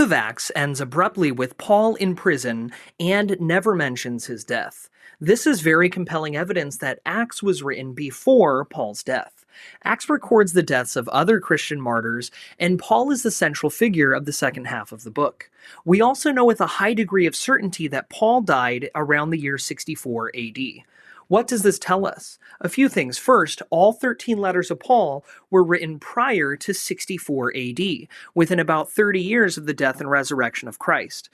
of Acts ends abruptly with Paul in prison and never mentions his death. This is very compelling evidence that Acts was written before Paul's death. Acts records the deaths of other Christian martyrs, and Paul is the central figure of the second half of the book. We also know with a high degree of certainty that Paul died around the year 64 AD. What does this tell us? A few things. First, all 13 letters of Paul were written prior to 64 AD, within about 30 years of the death and resurrection of Christ.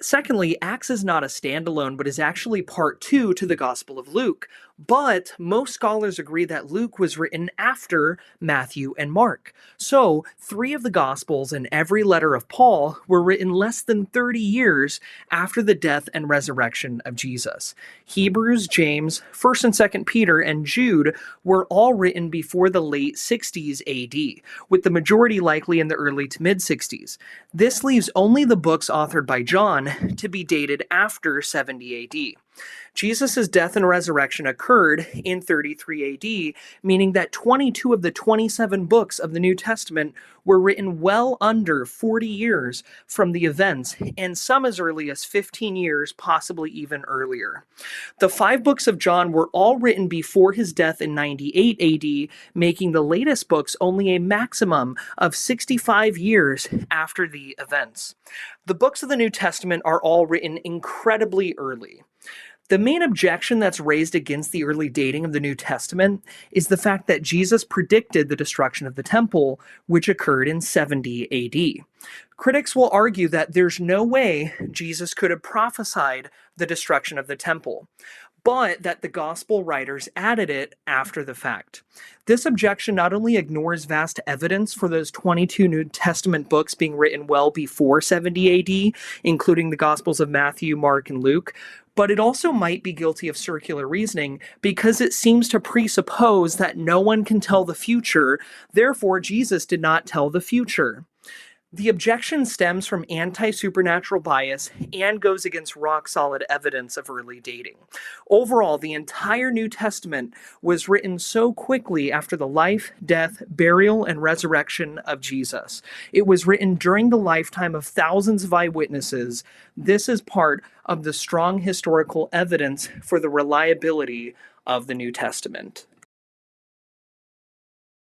Secondly, Acts is not a standalone, but is actually part two to the Gospel of Luke. But most scholars agree that Luke was written after Matthew and Mark. So, three of the Gospels and every letter of Paul were written less than 30 years after the death and resurrection of Jesus. Hebrews, James, 1st and 2nd Peter, and Jude were all written before the late 60s AD, with the majority likely in the early to mid 60s. This leaves only the books authored by John to be dated after 70 AD. Jesus' death and resurrection occurred in 33 AD, meaning that 22 of the 27 books of the New Testament were written well under 40 years from the events, and some as early as 15 years, possibly even earlier. The 5 books of John were all written before his death in 98 AD, making the latest books only a maximum of 65 years after the events. The books of the New Testament are all written incredibly early. The main objection that's raised against the early dating of the New Testament is the fact that Jesus predicted the destruction of the temple, which occurred in 70 AD. Critics will argue that there's no way Jesus could have prophesied the destruction of the temple, but that the gospel writers added it after the fact. This objection not only ignores vast evidence for those 22 New Testament books being written well before 70 AD, including the Gospels of Matthew, Mark, and Luke, but it also might be guilty of circular reasoning because it seems to presuppose that no one can tell the future, therefore Jesus did not tell the future. The objection stems from anti-supernatural bias and goes against rock-solid evidence of early dating. Overall, the entire New Testament was written so quickly after the life, death, burial, and resurrection of Jesus. It was written during the lifetime of thousands of eyewitnesses. This is part of the strong historical evidence for the reliability of the New Testament.